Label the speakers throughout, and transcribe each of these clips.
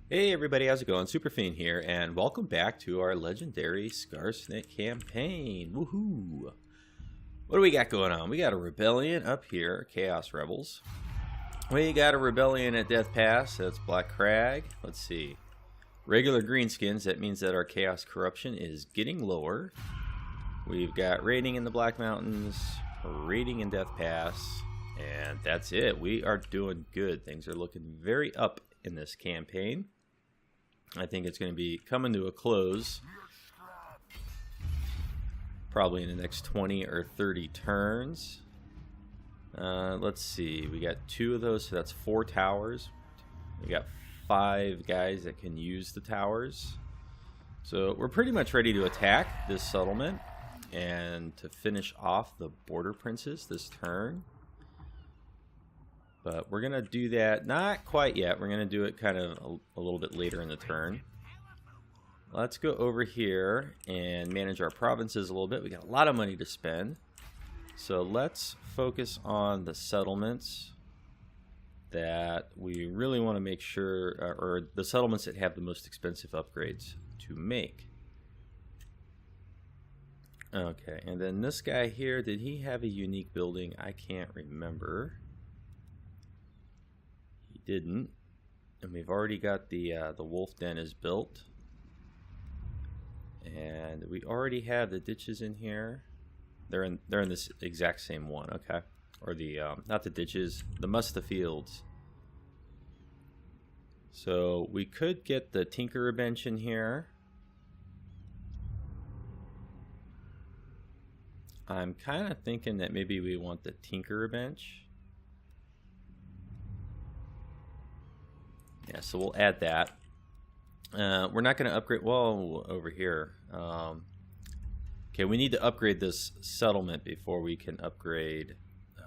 Speaker 1: Hey everybody, how's it going? Superfiend here, and welcome back to our legendary Skarsnik campaign. Woohoo! What do we got going on? We got a rebellion up here, Chaos Rebels. We got a rebellion at Death Pass, that's Black Crag. Let's see. Regular greenskins, that means that our Chaos Corruption is getting lower. We've got raiding in the Black Mountains, raiding in Death Pass, and that's it. We are doing good. Things are looking very up in this campaign. I think it's going to be coming to a close probably in the next 20 or 30 turns. Let's see, we got 2 of those, so that's 4 towers. We got 5 guys that can use the towers, so we're pretty much ready to attack this settlement and to finish off the border princes this turn. But we're going to do that, not quite yet. We're going to do it kind of a little bit later in the turn. Let's go over here and manage our provinces a little bit. We got a lot of money to spend. So let's focus on the settlements that we really want to make sure, or the settlements that have the most expensive upgrades to make. Okay, and then this guy here, did he have a unique building? I can't remember. Didn't, and we've already got the wolf den is built, and we already have the ditches in here. They're in this exact same one, okay? Or the not the ditches, the musta fields. So we could get the tinkerer bench in here. I'm kind of thinking that maybe we want the tinkerer bench. Yeah, so we'll add that. We're not going to upgrade, well, over here. Okay, we need to upgrade this settlement before we can upgrade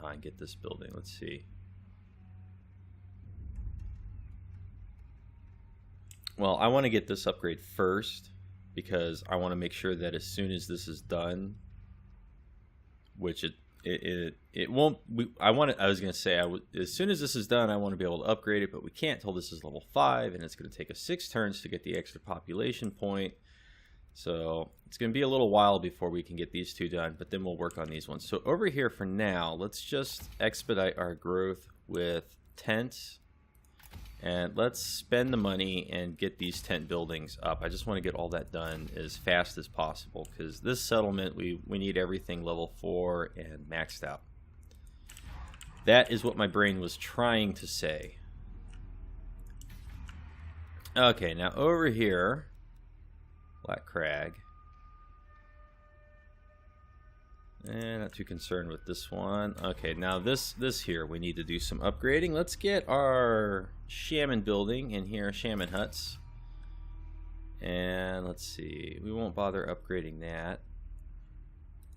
Speaker 1: and get this building. Let's see. Well, I want to get this upgrade first because I want to make sure that as soon as this is done, which it won't. I was going to say as soon as this is done, I want to be able to upgrade it, but we can't till this is level 5, and it's going to take us 6 turns to get the extra population point. So it's going to be a little while before we can get these 2 done, but then we'll work on these ones. So over here for now, let's just expedite our growth with tents, and let's spend the money and get these tent buildings up. I just want to get all that done as fast as possible because this settlement, we need everything level 4 and maxed out. That is what my brain was trying to say. Okay, now over here, Black Crag. Not too concerned with this one. Okay, now this here, we need to do some upgrading. Let's get our shaman building in here, shaman huts. And let's see, we won't bother upgrading that.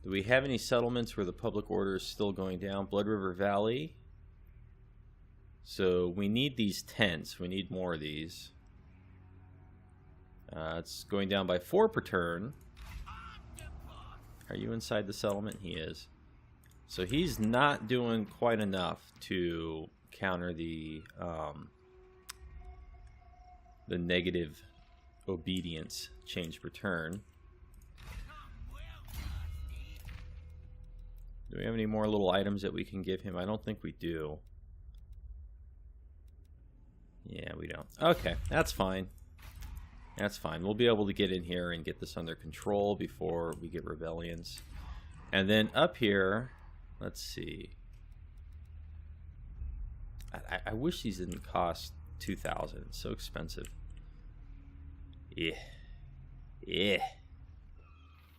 Speaker 1: Do we have any settlements where the public order is still going down? Blood River Valley. So we need these tents. We need more of these. It's going down by 4 per turn. Are you inside the settlement? He is. So he's not doing quite enough to counter the negative obedience change per turn. Do we have any more little items that we can give him? I don't think we do. Yeah, we don't. Okay, that's fine. That's fine. We'll be able to get in here and get this under control before we get rebellions. And then up here, let's see. I wish these didn't cost 2,000. It's so expensive. Yeah. Yeah.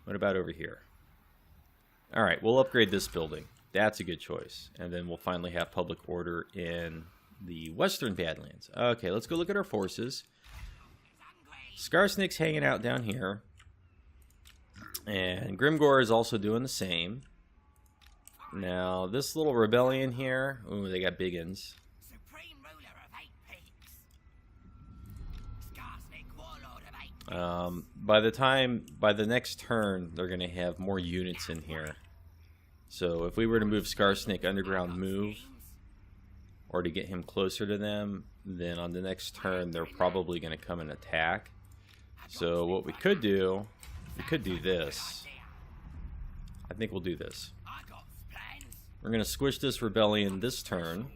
Speaker 1: What about over here? All right, we'll upgrade this building. That's a good choice. And then we'll finally have public order in the Western Badlands. Okay, let's go look at our forces. Skarsnik's hanging out down here, and Grimgor is also doing the same. Now, this little rebellion here, ooh, they got biggins.
Speaker 2: Supreme ruler of 8 peaks. Skarsnik, Warlord of 8 peaks.
Speaker 1: By the next turn, they're going to have more units in here. So if we were to move Skarsnik underground move, or to get him closer to them, then on the next turn they're probably going to come and attack. So what we could do this. I think we'll do this. We're going to squish this rebellion this turn.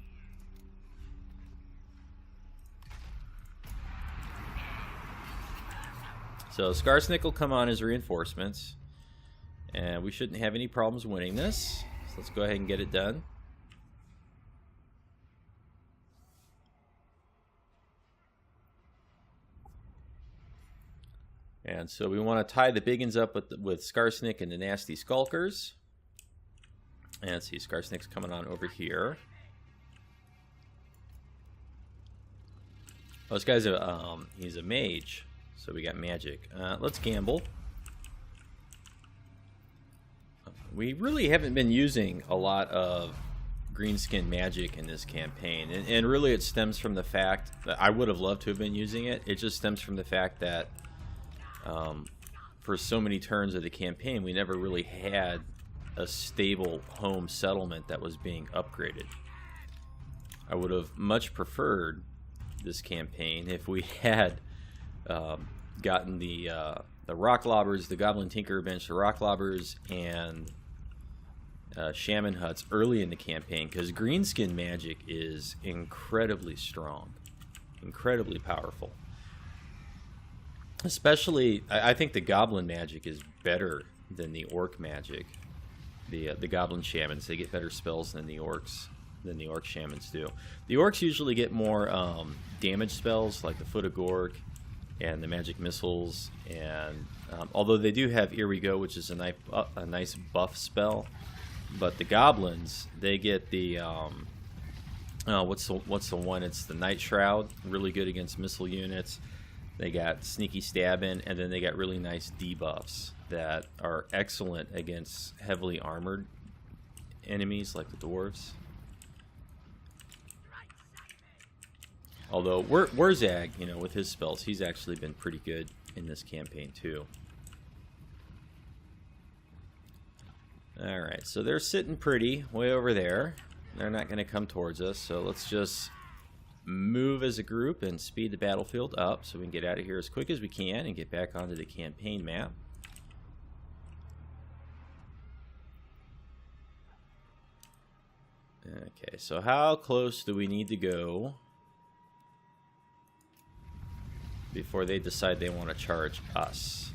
Speaker 1: So Skarsnik will come on as reinforcements. And we shouldn't have any problems winning this. So let's go ahead and get it done. And so we want to tie the big uns up with Skarsnik and the nasty skulkers. And let's see, Skarsnik's coming on over here. Oh, this guy's he's a mage, so we got magic. Let's gamble. We really haven't been using a lot of greenskin magic in this campaign, and really it stems from the fact that I would have loved to have been using it. It just stems from the fact that for so many turns of the campaign, we never really had a stable home settlement that was being upgraded. I would have much preferred this campaign if we had gotten the rock lobbers, the goblin tinker bench, the rock lobbers, and shaman huts early in the campaign, because greenskin magic is incredibly strong, incredibly powerful. Especially, I think the goblin magic is better than the orc magic. The goblin shamans, they get better spells than the orc shamans do. The orcs usually get more damage spells, like the Foot of Gork and the magic missiles, and although they do have Here We Go, which is a nice buff spell, but the goblins, they get the what's the one? It's the Night Shroud, really good against missile units. They got sneaky stabbing, and then they got really nice debuffs that are excellent against heavily armored enemies like the dwarves. Although Wurrzag, you know, with his spells, he's actually been pretty good in this campaign too. Alright, so they're sitting pretty way over there. They're not going to come towards us, so let's just move as a group and speed the battlefield up so we can get out of here as quick as we can and get back onto the campaign map. Okay, so how close do we need to go before they decide they want to charge us?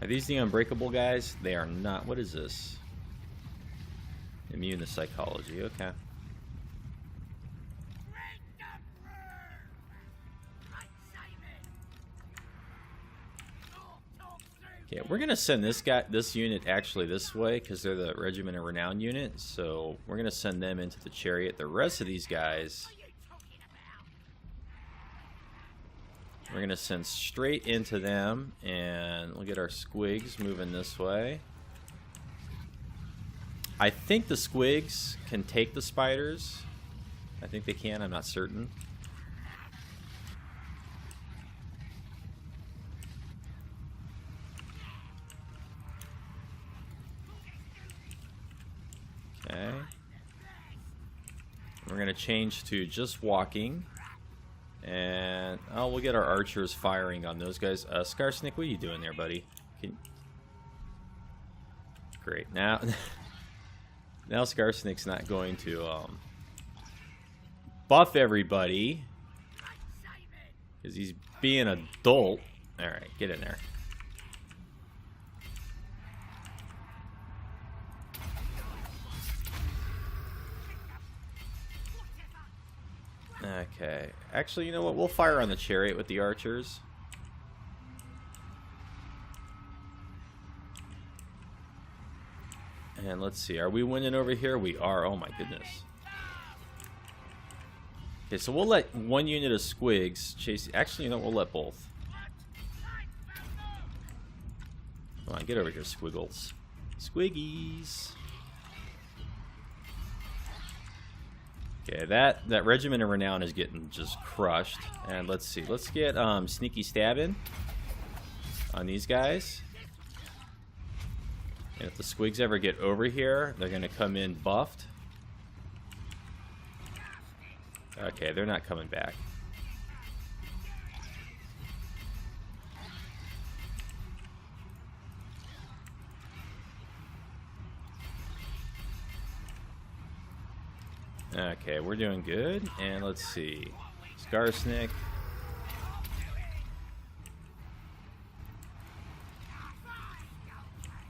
Speaker 1: Are these the unbreakable guys? They are not. What is this? Immune to psychology. Okay. Okay, we're gonna send this unit actually this way because they're the Regiment of Renown unit. So we're gonna send them into the chariot. The rest of these guys, we're gonna send straight into them, and we'll get our squigs moving this way. I think the squigs can take the spiders. I think they can. I'm not certain. Okay. We're going to change to just walking. And we'll get our archers firing on those guys. Skarsnik, what are you doing there, buddy? Great. Now Skarsnik's not going to buff everybody because he's being an adult. Alright, get in there. Okay. Actually, you know what? We'll fire on the chariot with the archers. And let's see. Are we winning over here? We are. Oh my goodness. Okay, so we'll let one unit of squigs chase. Actually, you know, we'll let both. Come on, get over here, squiggles. Squiggies. Okay, that Regiment of Renown is getting just crushed. And let's see. Let's get sneaky stabbing on these guys. And if the squigs ever get over here, they're going to come in buffed. Okay, they're not coming back. Okay, we're doing good. And let's see. Skarsnik.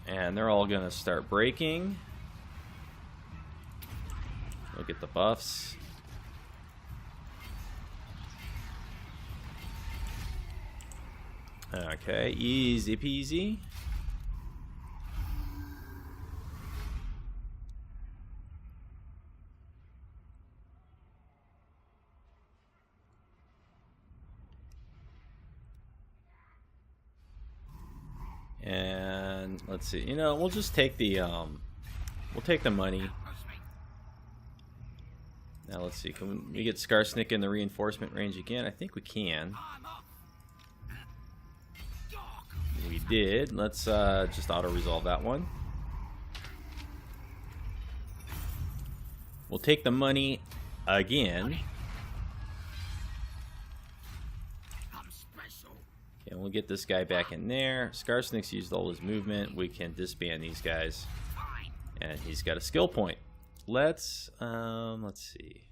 Speaker 1: And they're all gonna start breaking. Look at the buffs. Okay, easy peasy. And let's see. You know, we'll just take the we'll take the money. Now let's see. Can we get Skarsnik in the reinforcement range again? I think we can. We did. Let's just auto-resolve that one. We'll take the money again. Okay, we'll get this guy back in there. Skarsnik's used all his movement. We can disband these guys. And he's got a skill point. Let's see.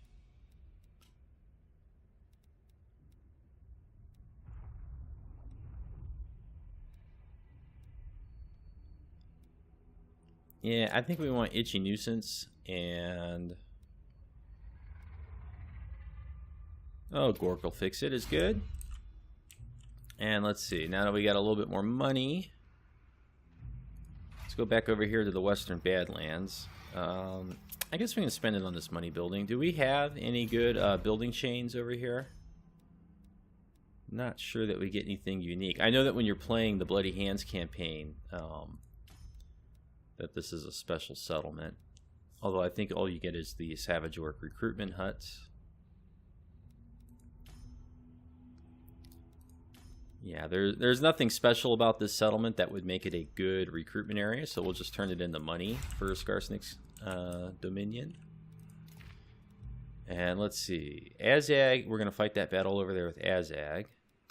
Speaker 1: Yeah, I think we want Itchy Nuisance and... Oh, Gork will fix it is good. And let's see, now that we got a little bit more money, let's go back over here to the Western Badlands. I guess we can spend it on this money building. Do we have any good building chains over here? Not sure that we get anything unique. I know that when you're playing the Bloody Hands campaign, that this is a special settlement. Although I think all you get is the Savage Orc recruitment huts. Yeah, there's nothing special about this settlement that would make it a good recruitment area, so we'll just turn it into money for Skarsnik's Dominion. And let's see. Azhag, we're going to fight that battle over there with Azhag.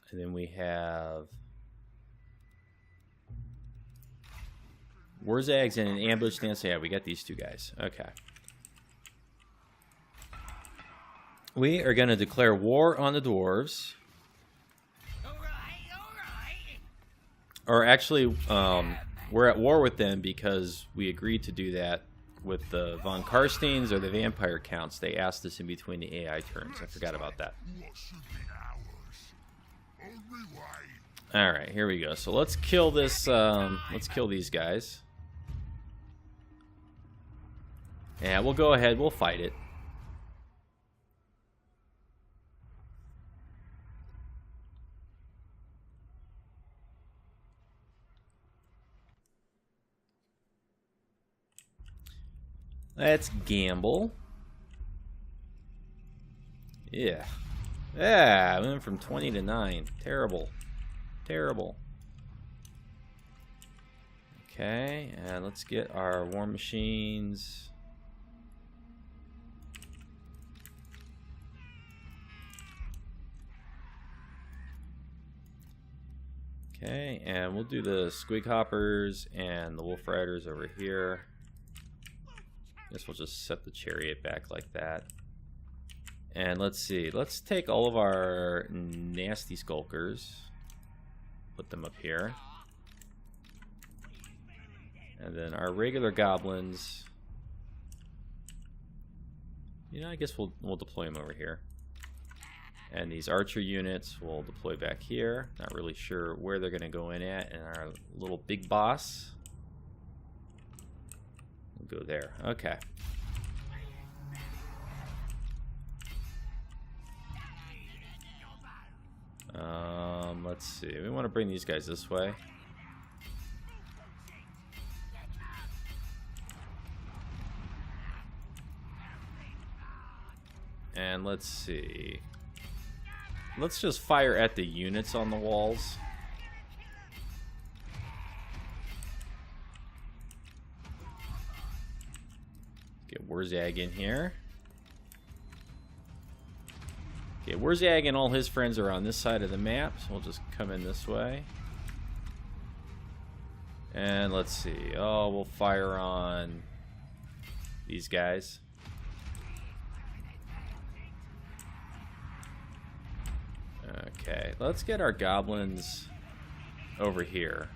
Speaker 1: And then we have... Wurrzag's in an ambush stance. Yeah, we got these two guys. Okay. We are going to declare war on the dwarves. Or actually, we're at war with them because we agreed to do that with the Von Karsteins or the vampire counts. They asked us in between the AI turns. I forgot about that. Alright, here we go. So let's kill this, let's kill these guys. Yeah, we'll go ahead, we'll fight it. Let's gamble. Yeah. Yeah, we went from 20 to 9. Terrible. Terrible. Okay, and let's get our war machines. Okay, and we'll do the Squig Hoppers and the Wolf Riders over here. Guess we'll just set the chariot back like that. And let's see, let's take all of our nasty skulkers, put them up here. And then our regular goblins, you know, I guess we'll deploy them over here. And these archer units will deploy back here. Not really sure where they're going to go in at. And our little big boss will go there. Okay. Let's see. We want to bring these guys this way. And let's see. Let's just fire at the units on the walls. Get Wurrzag in here. Okay, Wurrzag and all his friends are on this side of the map, so we'll just come in this way. And let's see. Oh, we'll fire on these guys. Okay, let's get our goblins over here.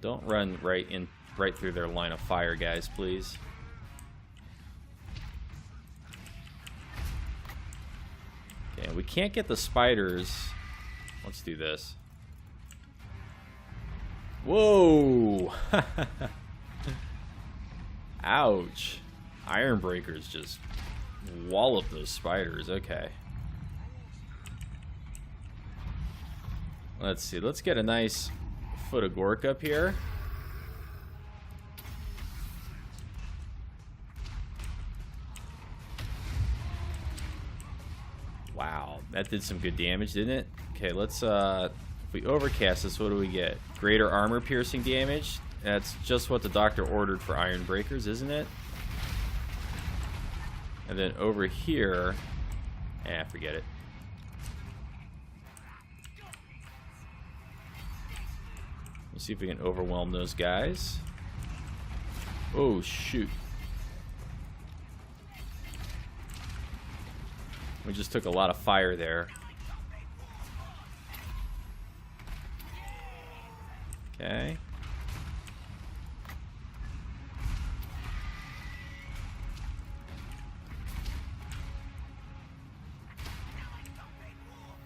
Speaker 1: Don't run right through their line of fire, guys, please. Okay, we can't get the spiders. Let's do this. Whoa! Ouch. Iron Breakers just wallop those spiders. Okay. Let's see. Let's get a nice foot of Gork up here. Wow, that did some good damage, didn't it? Okay, let's if we overcast this, what do we get? Greater armor piercing damage. That's just what the doctor ordered for Iron Breakers, isn't it? And then over here, forget it. Let's see if we can overwhelm those guys. Oh, shoot. We just took a lot of fire there. Okay.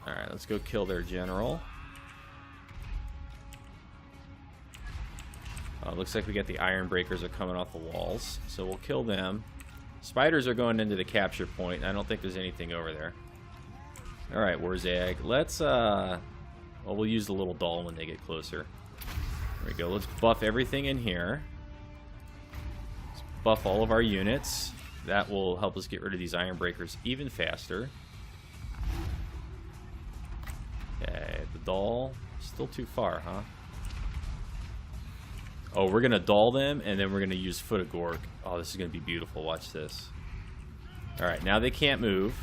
Speaker 1: Alright, let's go kill their general. Looks like we got the Iron Breakers are coming off the walls, so we'll kill them. Spiders are going into the capture point. I don't think there's anything over there. Alright, Wurrzag. Let's, well, we'll use the little doll when they get closer. There we go. Let's buff everything in here. Let's buff all of our units. That will help us get rid of these Iron Breakers even faster. Okay, the doll. Still too far, huh? Oh, we're going to doll them, and then we're going to use Foot of Gork. Oh, this is going to be beautiful. Watch this. Alright, now they can't move.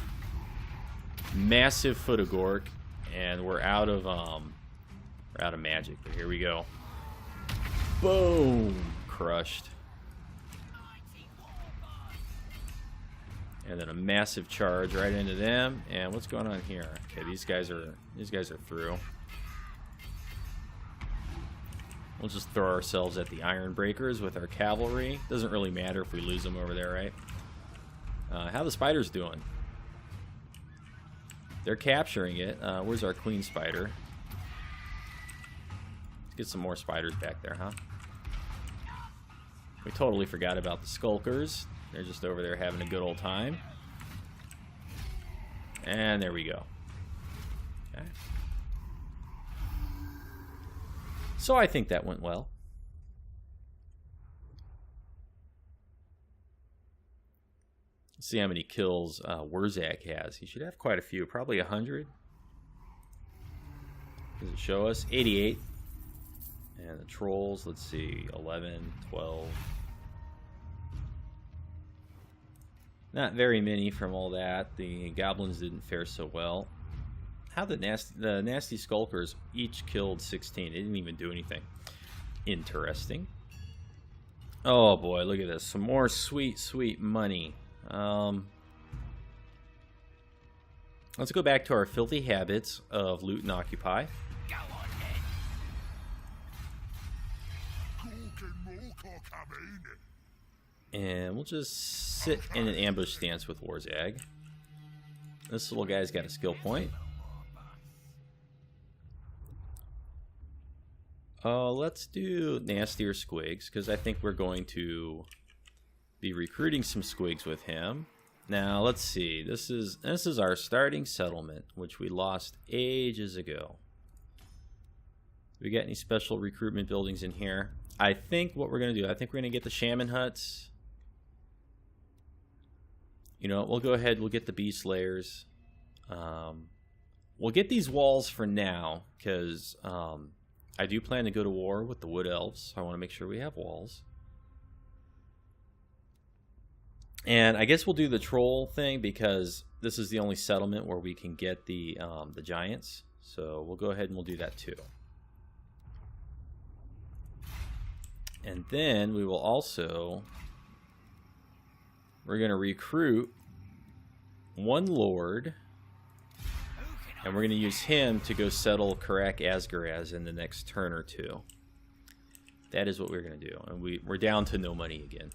Speaker 1: Massive Foot of Gork, and we're out of magic. But here we go. Boom! Crushed. And then a massive charge right into them. And what's going on here? Okay, these guys are through. We'll just throw ourselves at the Iron Breakers with our cavalry. Doesn't really matter if we lose them over there, right? How the spiders doing? They're capturing it. Where's our queen spider? Let's get some more spiders back there, huh? We totally forgot about the skulkers. They're just over there having a good old time. And there we go. Okay. So I think that went well. Let's see how many kills Wurrzag has. He should have quite a few, probably 100. Does it show us? 88. And the trolls, let's see, 11, 12. Not very many from all that. The goblins didn't fare so well. How the nasty skulkers each killed 16. They didn't even do anything. Interesting. Oh boy, look at this. Some more sweet, sweet money. Let's go back to our filthy habits of loot and occupy. And we'll just sit in an ambush stance with Wurrzag. This little guy's got a skill point. Let's do nastier squigs, because I think we're going to be recruiting some squigs with him. Now, let's see. This is our starting settlement, which we lost ages ago. We got any special recruitment buildings in here? I think what we're going to do, I think we're going to get the shaman huts. You know, we'll go ahead, we'll get the beast slayers. We'll get these walls for now, because I do plan to go to war with the wood elves. So I want to make sure we have walls. And I guess we'll do the troll thing because this is the only settlement where we can get the giants. So we'll go ahead and we'll do that too. And then we will also... We're going to recruit one lord. And we're going to use him to go settle Karak Norn in the next turn or two. That is what we're going to do. And we're down to no money again.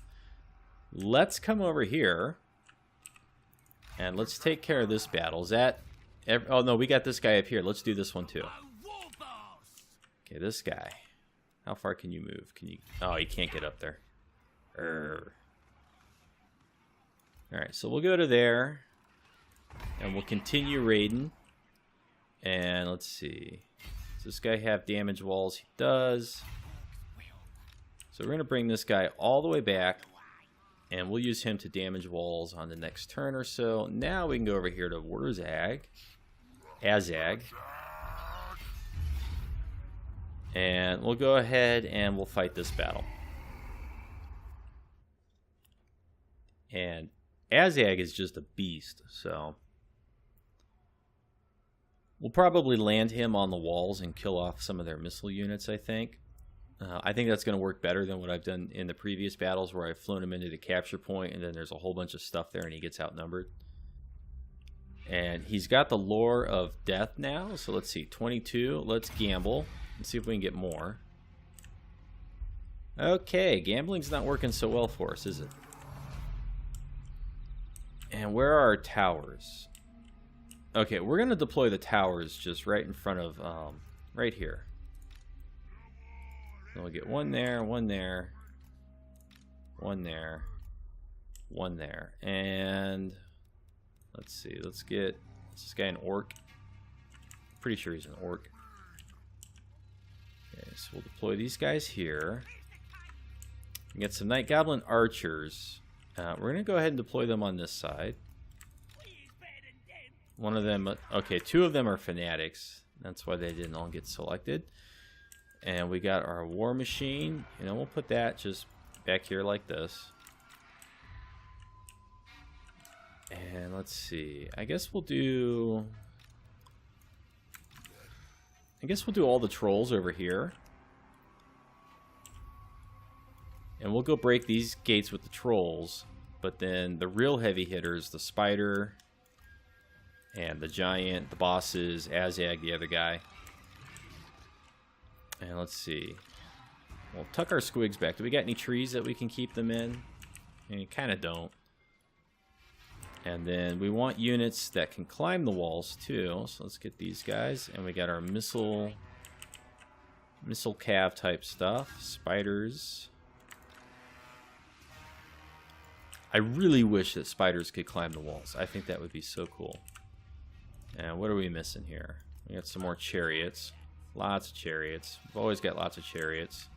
Speaker 1: Let's come over here. And let's take care of this battle. Is that... Oh, no, we got this guy up here. Let's do this one, too. Okay, this guy. How far can you move? Can you... Oh, you can't get up there. Alright, so we'll go to there. And we'll continue raiding. And let's see. Does this guy have damage walls? He does. So we're going to bring this guy all the way back. And we'll use him to damage walls on the next turn or so. Now we can go over here to Wurrzag. Azhag. And we'll go ahead and we'll fight this battle. And Azhag is just a beast, so... We'll probably land him on the walls and kill off some of their missile units, I think. I think that's going to work better than what I've done in the previous battles where I've flown him into the capture point and then there's a whole bunch of stuff there and he gets outnumbered. And he's got the lore of death now, so let's see, 22. Let's gamble and see if we can get more. Okay, gambling's not working so well for us, is it? And where are our towers? Okay, we're going to deploy the towers just right in front of, right here. So we'll get one there, one there, one there, one there. And let's see, let's get, is this guy an orc? Pretty sure he's an orc. Okay, so we'll deploy these guys here. We get some Night Goblin archers. We're going to go ahead and deploy them on this side. One of them, okay, two of them are fanatics. That's why they didn't all get selected. And we got our war machine. You know, we'll put that just back here like this. And let's see. I guess we'll do all the trolls over here. And we'll go break these gates with the trolls. But then the real heavy hitters, the spider and the giant, the bosses, Azhag, the other guy. And let's see. We'll tuck our squigs back. Do we got any trees that we can keep them in? And you kind of don't. And then we want units that can climb the walls too. So let's get these guys. And we got our missile cav type stuff. Spiders. I really wish that spiders could climb the walls. I think that would be so cool. And what are we missing here? We got some more chariots. Lots of chariots. We've always got lots of chariots.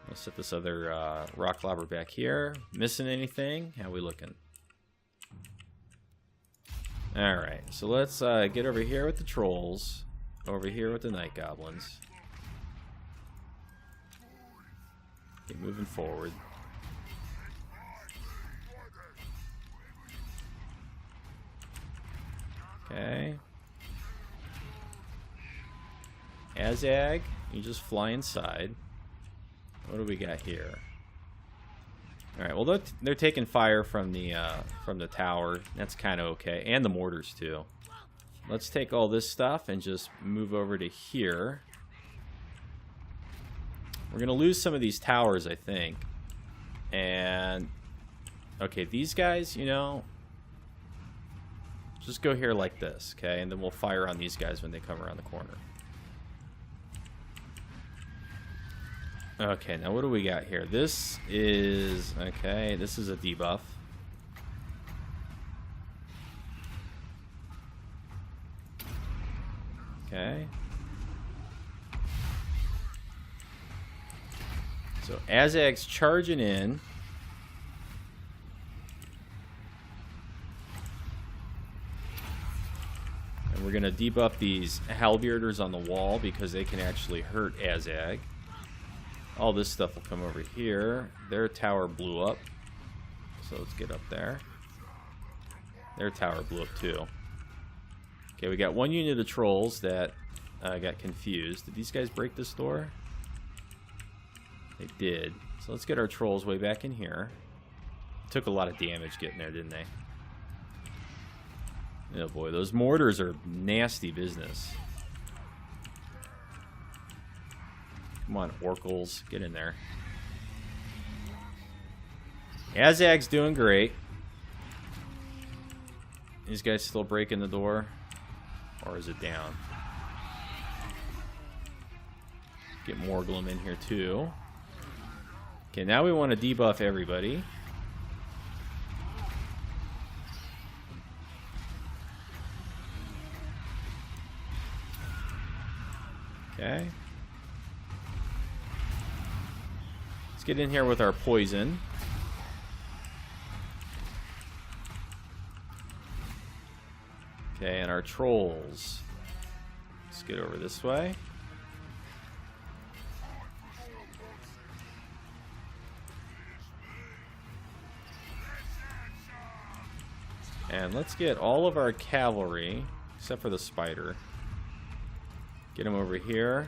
Speaker 1: Let's set this other rock lobber back here. Missing anything? How we looking? Alright, so let's get over here with the trolls. Over here with the night goblins. Keep moving forward. Okay. Azhag, you just fly inside. What do we got here? All right. Well, they're taking fire from the tower. That's kind of okay, and the mortars too. Let's take all this stuff and just move over to here. We're gonna lose some of these towers, I think. And okay, these guys, you know, just go here like this, okay? And then we'll fire on these guys when they come around the corner. Okay, now what do we got here? This is, okay, this is a debuff. Okay. So Azhag's charging in. And we're going to debuff these halberders on the wall because they can actually hurt Azhag. All this stuff will come over here. Their tower blew up. so let's get up there. Their tower blew up too. Okay, we got one unit of trolls that got confused. Did these guys break this door? They did. So let's get our trolls way back in here. Took a lot of damage getting there, didn't they? Oh boy, those mortars are nasty business. Come on, oracles, get in there. Azhag's doing great. These guys still breaking the door? Or is it down? Get Morglum in here too. Okay, now we want to debuff everybody. Okay. Let's get in here with our poison. Okay, and our trolls. Let's get over this way. And let's get all of our cavalry, except for the spider. Get them over here.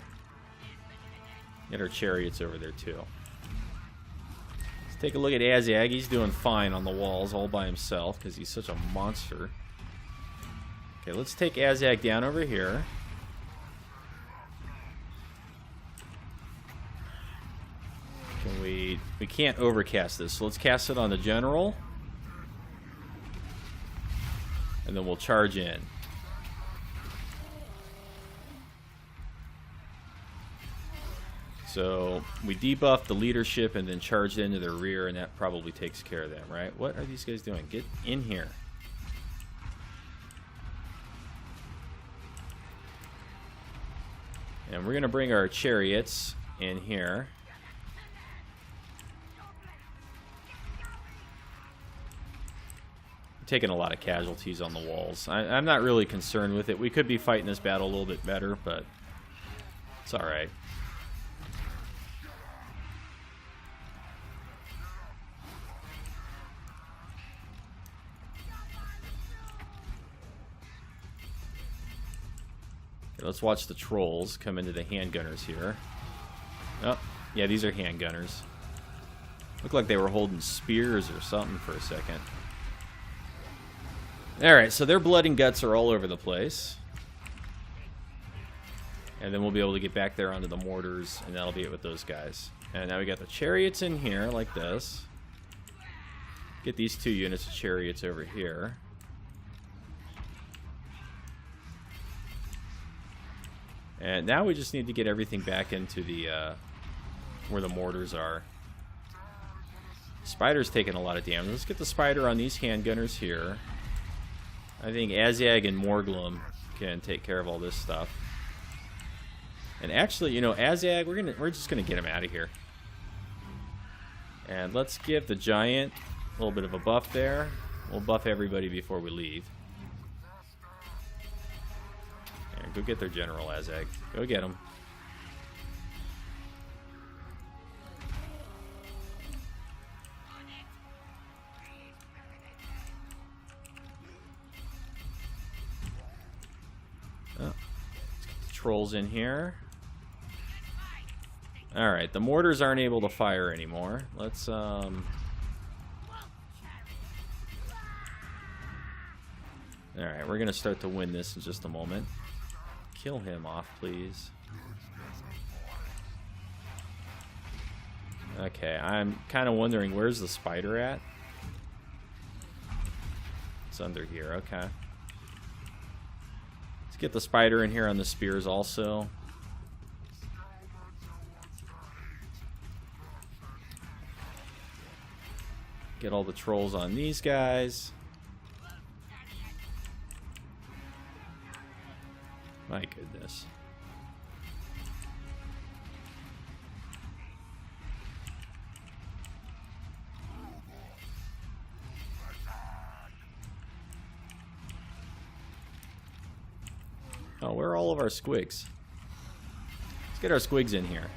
Speaker 1: Get our chariots over there too. Let's take a look at Azhag. He's doing fine on the walls all by himself because he's such a monster. Okay, let's take Azhag down over here. We can't overcast this, so let's cast it on the general. And then we'll charge in. So we debuffed the leadership and then charged into their rear, and that probably takes care of them, right? What are these guys doing? Get in here. And we're going to bring our chariots in here. Taking a lot of casualties on the walls. I'm not really concerned with it. We could be fighting this battle a little bit better, but it's alright. Okay, let's watch the trolls come into the handgunners here. Oh, yeah, these are handgunners. Looked like they were holding spears or something for a second. Alright, so their blood and guts are all over the place. And then we'll be able to get back there onto the mortars, and that'll be it with those guys. And now we got the chariots in here, like this. Get these 2 units of chariots over here. And now we just need to get everything back into the, where the mortars are. Spider's taking a lot of damage. Let's get the spider on these handgunners here. I think Azhag and Morglum can take care of all this stuff. And actually, you know, Azhag, we're just gonna get him out of here. And let's give the giant a little bit of a buff there. We'll buff everybody before we leave. And go get their general, Azhag. Go get him. Trolls in here. Alright, the mortars aren't able to fire anymore. Let's alright, we're gonna start to win this in just a moment. Kill him off, please. Okay, I'm kind of wondering, where's the spider at? It's under here, okay. Let's get the spider in here on the spears also. Get all the trolls on these guys. My goodness. Oh, where are all of our squigs? Let's get our squigs in here.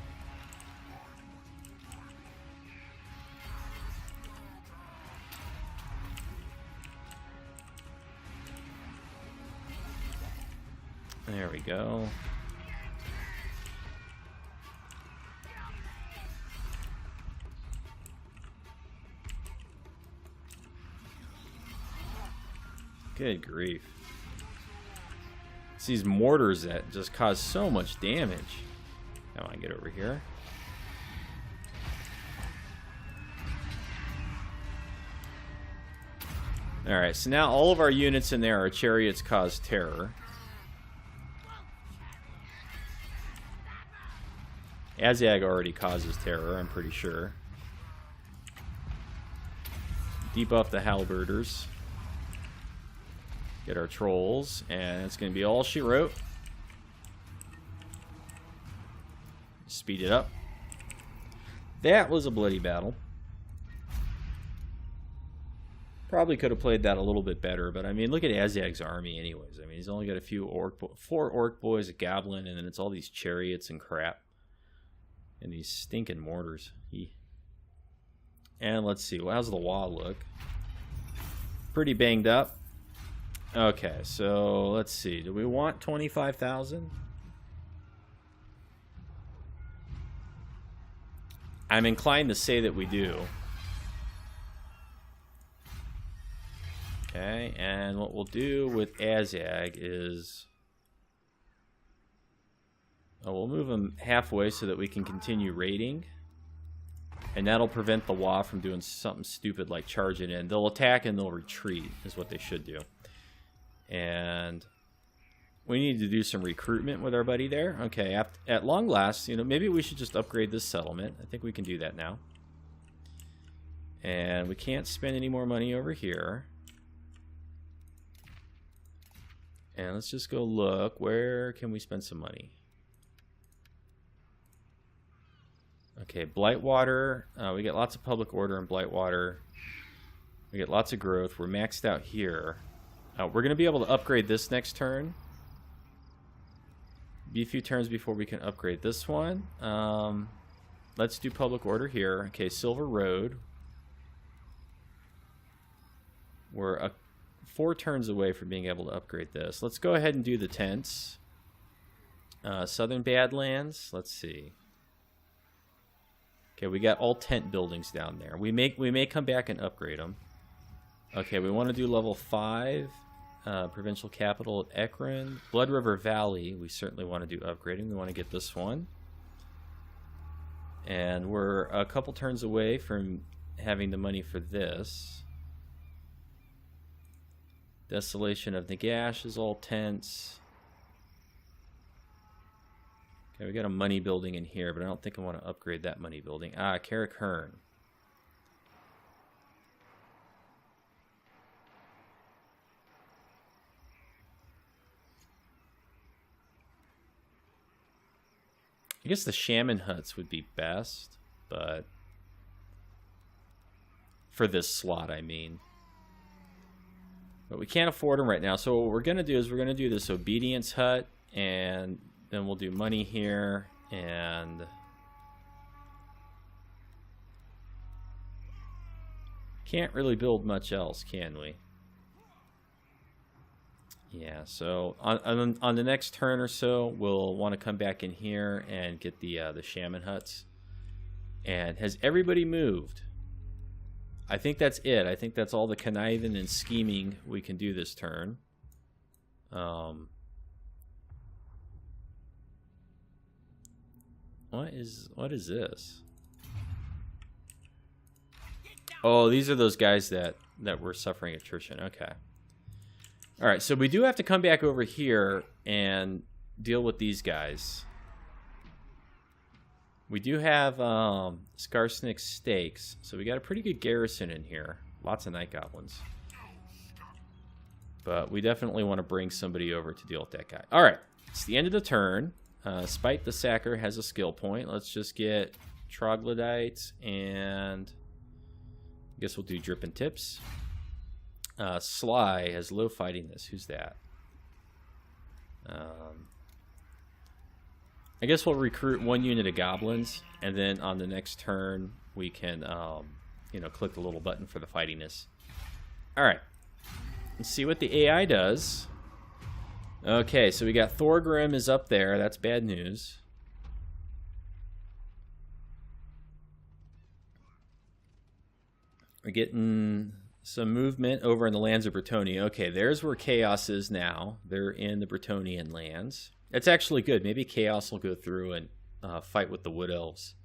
Speaker 1: There we go. Good grief. It's these mortars that just cause so much damage. Now I get over here. Alright, so now all of our units in there are chariots cause terror. Azhag already causes terror, I'm pretty sure. Debuff the halberders. Get our trolls, and it's going to be all she wrote. Speed it up. That was a bloody battle. Probably could have played that a little bit better, but I mean, look at Azhag's army anyways. I mean, he's only got a few four orc boys, a goblin, and then it's all these chariots and crap. And these stinking mortars. And let's see, well, how's the wall look? Pretty banged up. Okay, so let's see. Do we want 25,000? I'm inclined to say that we do. Okay, and what we'll do with Azhag is... we'll move him halfway so that we can continue raiding. And that'll prevent the WA from doing something stupid like charging in. They'll attack and they'll retreat, is what they should do. And we need to do some recruitment with our buddy there. Okay, at long last, you know, maybe we should just upgrade this settlement. I think we can do that now. And we can't spend any more money over here. And let's just go look. Where can we spend some money? Okay, Blightwater. We get lots of public order in Blightwater. We get lots of growth. We're maxed out here. We're going to be able to upgrade this next turn. Be a few turns before we can upgrade this one. Let's do public order here. Okay, Silver Road. We're 4 turns away from being able to upgrade this. Let's go ahead and do the tents. Southern Badlands. Let's see. Okay, we got all tent buildings down there. We may come back and upgrade them. Okay, we want to do level 5. Provincial capital at Ekron. Blood River Valley, we certainly want to do upgrading. We want to get this one. And we're a couple turns away from having the money for this. Desolation of Nagash is all tents. Okay, we got a money building in here, but I don't think I want to upgrade that money building. Karak Norn. I guess the shaman huts would be best, but for this slot, I mean. But we can't afford them right now, so what we're going to do is we're going to do this obedience hut, and then we'll do money here, and can't really build much else, can we? Yeah, so on the next turn or so, we'll want to come back in here and get the shaman huts. And has everybody moved? I think that's it. I think that's all the conniving and scheming we can do this turn. What is this? Oh, these are those guys that were suffering attrition. Okay. All right, so we do have to come back over here and deal with these guys. We do have Skarsnik stakes, so we got a pretty good garrison in here. Lots of night goblins. But we definitely want to bring somebody over to deal with that guy. All right, it's the end of the turn. Spite the Sacker has a skill point. Let's just get Troglodytes, and I guess we'll do Drip and Tips. Sly has low fightiness. Who's that? I guess we'll recruit 1 unit of goblins, and then on the next turn we can, you know, click the little button for the fightiness. All right, let's see what the AI does. Okay, so we got Thorgrim is up there. That's bad news. We're getting some movement over in the lands of Bretonnia. Okay, there's where Chaos is now. They're in the Bretonian lands. It's actually good. Maybe Chaos will go through and fight with the Wood Elves.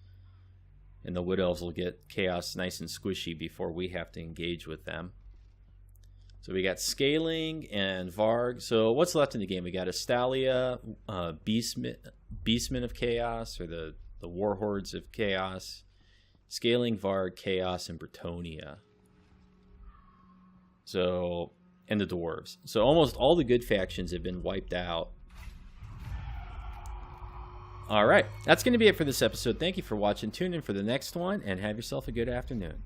Speaker 1: And the Wood Elves will get Chaos nice and squishy before we have to engage with them. So we got Scaling and Varg. So what's left in the game? We got Astalia, Beastmen of Chaos, or the Warhordes of Chaos. Scaling, Varg, Chaos, and Bretonnia. So, and the Dwarves. So almost all the good factions have been wiped out. All right, that's going to be it for this episode. Thank you for watching. Tune in for the next one, and have yourself a good afternoon.